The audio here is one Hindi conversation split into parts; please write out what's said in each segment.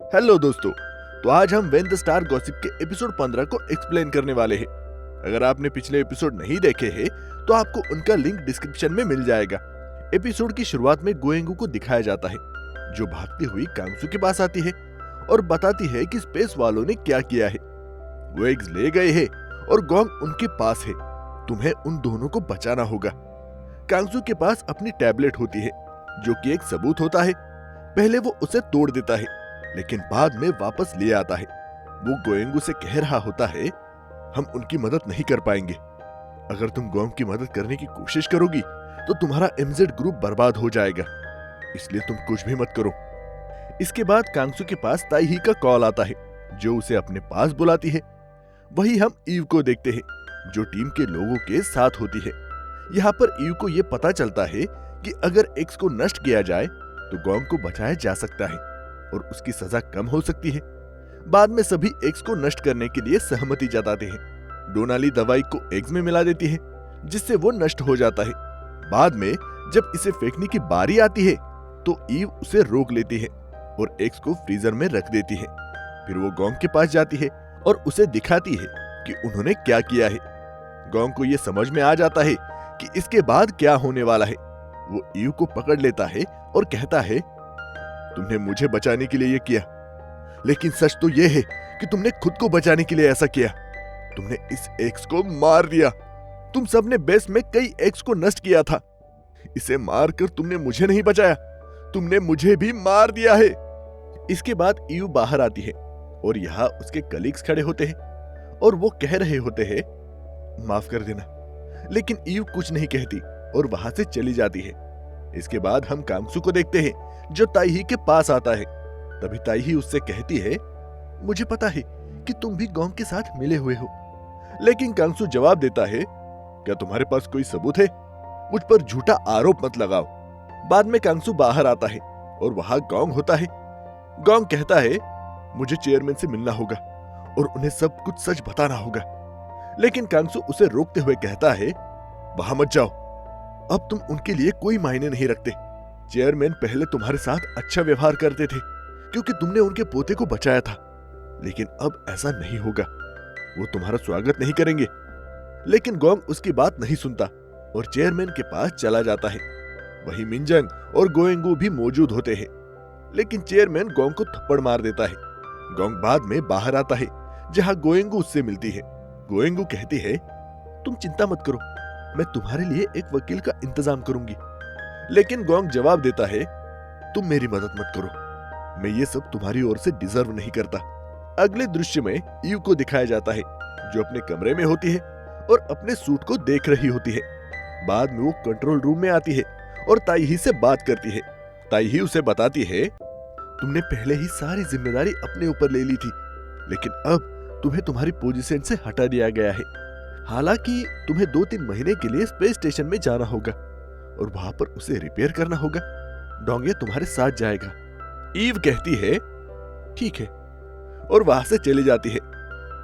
हेलो दोस्तों। तो आज हम व्हेन द स्टार गॉसिप के एपिसोड 15 को एक्सप्लेन करने वाले हैं। अगर आपने पिछले एपिसोड नहीं देखे हैं तो आपको उनका लिंक डिस्क्रिप्शन में मिल जाएगा। एपिसोड की शुरुआत में गोएंगू को दिखाया जाता है जो भागती हुई कांगसू के पास आती है और बताती है कि स्पेस वालों ने क्या किया है। वो एग्स ले गए हैं और गोंग उनके पास है। तुम्हें उन दोनों को बचाना होगा। कांगसू के पास अपनी टैबलेट होती है जो कि एक सबूत होता है। पहले वो उसे तोड़ देता है लेकिन बाद में वापस ले आता है। वो गोएंगू से कह रहा होता है, हम उनकी मदद नहीं कर पाएंगे। अगर तुम गोंग की मदद करने की कोशिश करोगी तो तुम्हारा एमजेड ग्रुप बर्बाद हो जाएगा, इसलिए तुम कुछ भी मत करो। इसके बाद कांगसू के पास ताईही का कॉल आता है जो उसे अपने पास बुलाती है। वही हम ईव को देखते हैं जो टीम के लोगों के साथ होती है। यहाँ पर ईव को यह पता चलता है कि अगर एक्स को नष्ट किया जाए तो गोंग को बचाया जा सकता है और उसकी सजा कम हो सकती है। बाद में सभी एक्स को नष्ट करने के लिए सहमति जताते हैं। डोनाली दवाई को एग्स में मिला देती है जिससे वो नष्ट हो जाता है। बाद में जब इसे फेंकने की बारी आती है तो ईव उसे रोक लेती है और एक्स को फ्रीजर में रख देती है। फिर वो गोंग के पास जाती है और उसे दिखाती है कि उन्होंने क्या किया है। गोंग को यह समझ में आ जाता है कि इसके बाद क्या होने वाला है। वो ईव को पकड़ लेता है और कहता है, तुमने मुझे बचाने के लिए यह किया, लेकिन सच तो यह है कि तुमने खुद को बचाने के लिए ऐसा किया। तुमने इस एक्स को मार दिया। तुम सबने बेस में कई एक्स को नष्ट किया था। इसे मारकर तुमने मुझे नहीं बचाया, तुमने मुझे भी मार दिया है। इसके बाद ईव बाहर आती है और यहाँ उसके कलीग्स खड़े होते हैं और वो कह रहे होते हैं, माफ कर देना। लेकिन ईव कुछ नहीं कहती और वहां से चली जाती है। इसके बाद हम कांगसू को देखते हैं जो ताईही के पास आता है। तभी ताईही उससे कहती है, मुझे पता है कि तुम भी गोंग के साथ मिले हुए हो। लेकिन कांगसू जवाब देता है, क्या तुम्हारे पास कोई सबूत है? मुझ पर झूठा आरोप मत लगाओ। बाद में कांगसू बाहर आता है और वहां गोंग होता है। गोंग कहता है, मुझे चेयरमैन से मिलना होगा और उन्हें सब कुछ सच बताना होगा। लेकिन कांगसू उसे रोकते हुए कहता है, वहां मत जाओ, अब तुम उनके लिए कोई मायने नहीं रखते। चेयरमैन पहले तुम्हारे साथ अच्छा व्यवहार करते थे क्योंकि तुमने उनके पोते को बचाया था, लेकिन अब ऐसा नहीं होगा। वो तुम्हारा स्वागत नहीं करेंगे। लेकिन गोंग उसकी बात नहीं सुनता और चेयरमैन के पास चला जाता है। वहीं मिनजंग और गोएंगू भी मौजूद होते हैं, लेकिन चेयरमैन गोंग को थप्पड़ मार देता है। गोंग बाद में बाहर आता है जहां गोएंगू उससे मिलती है। गोएंगू कहती है, तुम चिंता मत करो, मैं तुम्हारे लिए एक वकील का इंतजाम करूंगी। लेकिन गोंग जवाब देता है, तुम मेरी मदद मत करो, मैं ये सब तुम्हारी ओर से डिजर्व नहीं करता। अगले दृश्य में ईव को दिखाया जाता है जो अपने कमरे में होती है और अपने सूट को देख रही होती है। बाद में वो कंट्रोल रूम में आती है और ताईही से बात करती है। ताईही उसे बताती है, तुमने पहले ही सारी जिम्मेदारी अपने ऊपर ले ली थी, लेकिन अब तुम्हें तुम्हारी पोजीशन से हटा दिया गया है। हालांकि तुम्हें 2-3 महीने के लिए स्पेस स्टेशन में जाना होगा और वहां पर उसे रिपेयर करना होगा। डोंगे तुम्हारे साथ जाएगा। ईव कहती है, ठीक है, और वहां से चली जाती है।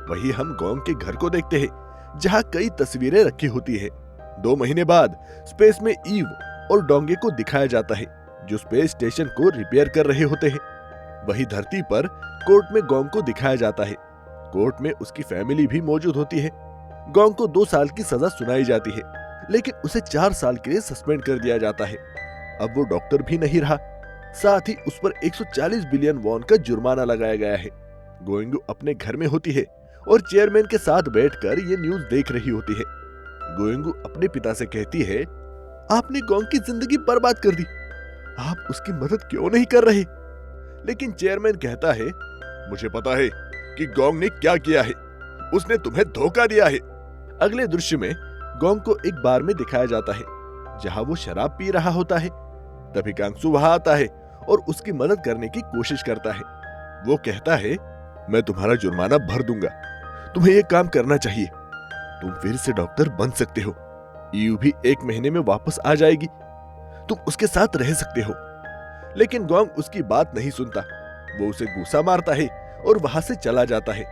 वही हम गोंग के घर को देखते हैं जहां कई तस्वीरें रखी होती है। 2 महीने बाद स्पेस में ईव और डोंगे को दिखाया जाता है जो स्पेस स्टेशन को रिपेयर कर रहे होते हैं। वही धरती पर कोर्ट में गोंग को दिखाया जाता है। कोर्ट में उसकी फैमिली भी मौजूद होती है। गोंग को 2 साल की सजा सुनाई जाती है, लेकिन उसे 4 साल के लिए सस्पेंड कर दिया जाता है। अब वो डॉक्टर भी नहीं रहा, साथ ही उस पर 140 बिलियन वॉन का जुर्माना लगाया गया है। गोएंगू अपने घर में होती है और चेयरमैन के साथ बैठकर ये न्यूज देख रही होती है। गोएंगू अपने पिता से कहती है, आपने गोंग की जिंदगी बर्बाद कर दी, आप उसकी मदद क्यों नहीं कर रहे? लेकिन चेयरमैन कहता है, मुझे पता है कि गोंग ने क्या किया है, उसने तुम्हें धोखा दिया है। अगले दृश्य में गोंग को एक बार में दिखाया जाता है जहां वो शराब पी रहा होता है। तभी कांगसू वहां आता है और उसकी मदद करने की कोशिश करता है। वो कहता है, मैं तुम्हारा जुर्माना भर दूंगा, तुम्हें ये काम करना चाहिए, तुम फिर से डॉक्टर बन सकते हो। ईव भी 1 महीने में वापस आ जाएगी, तुम उसके साथ रह सकते हो। लेकिन गोंग उसकी बात नहीं सुनता। वो उसे गुस्सा मारता है और वहां से चला जाता है।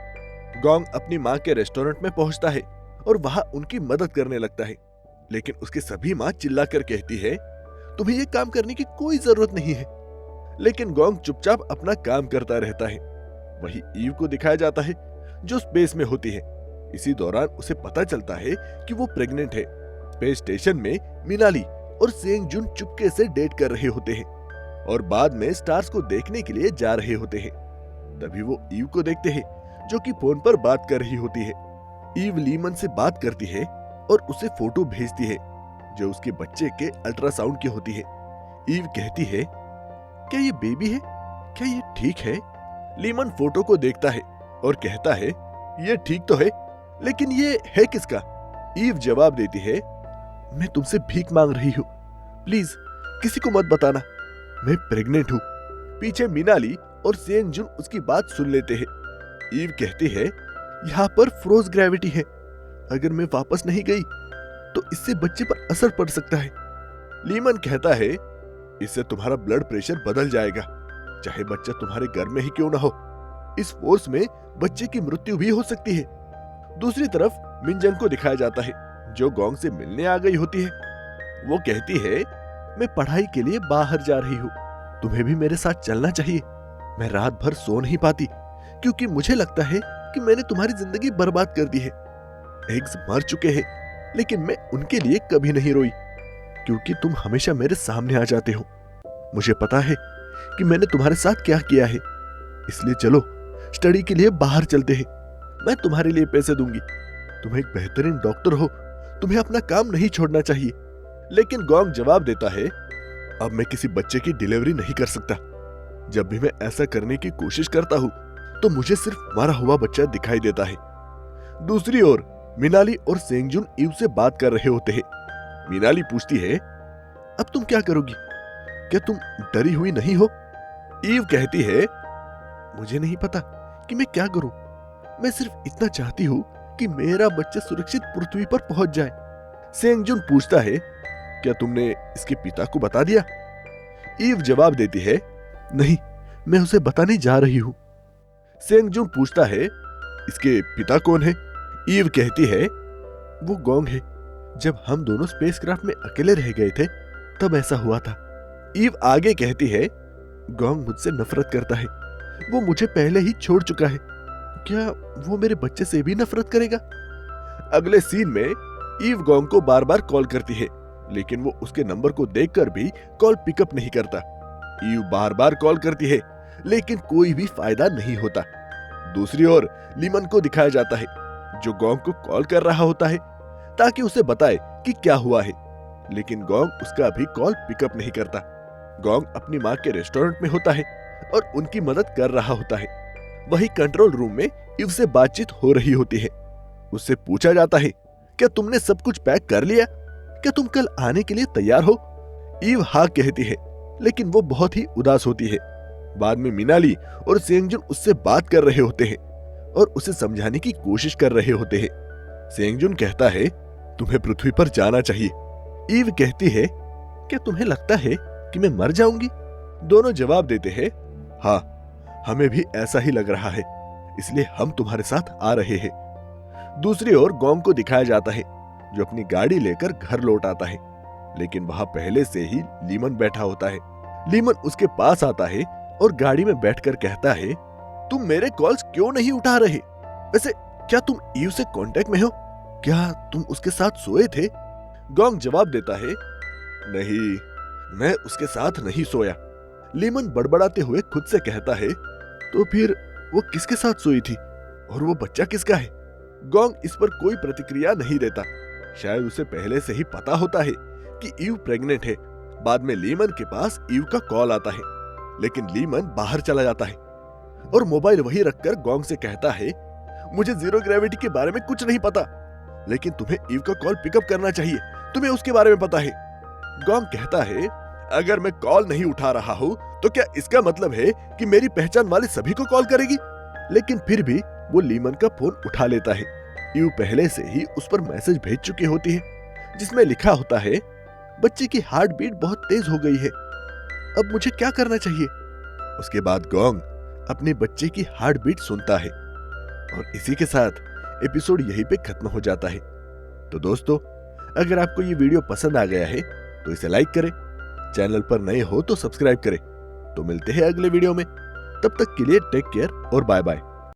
गोंग अपनी माँ के रेस्टोरेंट में पहुंचता है और वहां उनकी मदद करने लगता है, लेकिन उसकी सभी माँ चिल्लाकर कहती है, तुम्हें यह काम करने की कोई जरूरत नहीं है। लेकिन गोंग चुपचाप अपना काम करता रहता है। वही ईव को दिखाया जाता है जो स्पेस में होती है। इसी दौरान उसे पता चलता है कि वो प्रेग्नेंट है। स्पेस स्टेशन में मिनाली और सेंग जुन चुपके से डेट कर रहे होते हैं और बाद में स्टार्स को देखने के लिए जा रहे होते हैं। तभी वो ईव को देखते हैं जो कि फोन पर बात कर रही होती है। ईव लीमन से बात करती है और उसे फोटो भेजती है जो उसके बच्चे के अल्ट्रासाउंड की होती है। ईव कहती है, क्या ये बेबी है? क्या ये ठीक है? लीमन फोटो को देखता है और कहता है, ये ठीक तो है, लेकिन ये है किसका? ईव जवाब देती है, मैं तुमसे भीख मांग रही हूँ, प्लीज किसी को मत बताना, मैं प्रेग्नेंट हूँ। पीछे मिनाली और सेंग जुन उसकी बात सुन लेते हैं। ईव कहती है, यहाँ पर फ्रोज ग्रेविटी है, अगर मैं वापस नहीं गई तो इससे बच्चे पर असर पड़ सकता है। लीमन कहता है, इससे तुम्हारा ब्लड प्रेशर बदल जाएगा, चाहे बच्चा तुम्हारे घर में ही क्यों ना हो। इस फोर्स में बच्चे की मृत्यु भी हो सकती है। दूसरी तरफ मिनजंग को दिखाया जाता है जो गोंग से मिलने आ गई होती है। वो कहती है, मैं पढ़ाई के लिए बाहर जा रही हूँ, तुम्हें भी मेरे साथ चलना चाहिए। मैं रात भर सो नहीं पाती क्योंकि मुझे लगता है कि मैंने तुम्हारी जिंदगी बर्बाद कर दी है। एग्स मर चुके हैं, लेकिन मैं उनके लिए कभी नहीं रोई क्योंकि तुम हमेशा मेरे सामने आ जाते हो। मुझे पता है कि मैंने तुम्हारे साथ क्या किया है, इसलिए चलो स्टडी के लिए बाहर चलते हैं। मैं तुम्हारे लिए पैसे दूंगी, तुम एक बेहतरीन डॉक्टर हो, तुम्हें अपना काम नहीं छोड़ना चाहिए। लेकिन गोंग जवाब देता है, अब मैं किसी बच्चे की डिलीवरी नहीं कर सकता। जब भी मैं ऐसा करने की कोशिश करता हूँ तो मुझे सिर्फ मरा हुआ बच्चा दिखाई देता है। दूसरी ओर मिनाली और सेंगजुन ईव से बात कर रहे होते हैं। मिनाली पूछती है, अब तुम क्या करोगी? क्या तुम डरी हुई नहीं हो? ईव कहती है, मुझे नहीं पता कि मैं क्या करूं, मैं सिर्फ इतना चाहती हूं कि मेरा बच्चा सुरक्षित पृथ्वी पर पहुंच जाए। सेंगजुन पूछता है, क्या तुमने इसके पिता को बता दिया? ईव जवाब देती है, नहीं, मैं उसे बताने जा रही हूं। सेंगजुन पूछता है, इसके पिता कौन है? ईव कहती है, वो गोंग है। जब हम दोनों स्पेसक्राफ्ट में अकेले रह गए थे तब ऐसा हुआ था। ईव आगे कहती है, गोंग मुझसे नफरत करता है, वो मुझे पहले ही छोड़ चुका है, क्या वो मेरे बच्चे से भी नफरत करेगा? अगले सीन में ईव गोंग को बार बार कॉल करती है, लेकिन वो उसके नंबर को देखकर भी कॉल पिकअप नहीं करता। ईव बार बार कॉल करती है, लेकिन कोई भी फायदा नहीं होता। दूसरी ओर लीमन को दिखाया जाता है जो गोंग को कॉल कर रहा होता है ताकि उसे बताए कि क्या हुआ है, लेकिन गोंग उसका भी कॉल पिकअप नहीं करता। गोंग अपनी माँ के रेस्टोरेंट में होता है और उनकी मदद कर रहा होता है। वही कंट्रोल रूम में ईव से बातचीत हो रही होती है। उससे पूछा जाता है, क्या तुमने सब कुछ पैक कर लिया? क्या तुम कल आने के लिए तैयार हो? ईव हाँ कहती है, लेकिन वो बहुत ही उदास होती है। बाद में मिनाली और सेंगजुन उससे बात कर रहे होते हैं और उसे समझाने की कोशिश कर रहे होते हैं। सेंगजुन कहता है, तुम्हें पृथ्वी पर जाना चाहिए। ईव कहती है, क्या तुम्हें लगता है कि मैं मर जाऊंगी? दोनों जवाब देते हैं, हाँ, हमें भी ऐसा ही लग रहा है, इसलिए हम तुम्हारे साथ आ रहे हैं। दूसरी ओर गोंग को दिखाया जाता है जो अपनी गाड़ी लेकर घर लौट आता है, लेकिन वहां पहले से ही लीमन बैठा होता है। लीमन उसके पास आता है और गाड़ी में बैठकर कहता है, तुम मेरे कॉल्स क्यों नहीं उठा रहे? वैसे क्या तुम ईव से कांटेक्ट में हो? क्या तुम उसके साथ सोए थे? गोंग जवाब देता है, नहीं, मैं उसके साथ नहीं सोया। लीमन बड़बड़ाते हुए खुद से कहता है, तो फिर वो किसके साथ सोई थी और वो बच्चा किसका है? गोंग इस पर कोई प्रतिक्रिया नहीं देता। शायद उसे पहले से ही पता होता है कि ईव प्रेग्नेंट है। बाद में लीमन के पास ईव का कॉल आता है, लेकिन लीमन बाहर चला जाता है और मोबाइल वहीं रखकर गोंग से कहता है, मुझे जीरो ग्रेविटी के बारे में कुछ नहीं पता, लेकिन तुम्हें ईव का कॉल पिकअप करना चाहिए, तुम्हें उसके बारे में पता है। गोंग कहता है, अगर मैं कॉल नहीं उठा रहा हूँ तो क्या इसका मतलब है कि मेरी पहचान वाले सभी को कॉल करेगी? लेकिन फिर भी वो लीमन का फोन उठा लेता है। ईव पहले से ही उस पर मैसेज भेज चुकी होती है जिसमें लिखा होता है, बच्चे की हार्ट बीट बहुत तेज हो गई है, अब मुझे क्या करना चाहिए? उसके बाद गोंग अपने बच्चे की हार्ट बीट सुनता है और इसी के साथ एपिसोड यहीं पे खत्म हो जाता है। तो दोस्तों, अगर आपको ये वीडियो पसंद आ गया है तो इसे लाइक करें, चैनल पर नए हो तो सब्सक्राइब करें। तो मिलते हैं अगले वीडियो में। तब तक के लिए टेक केयर और बाय बाय।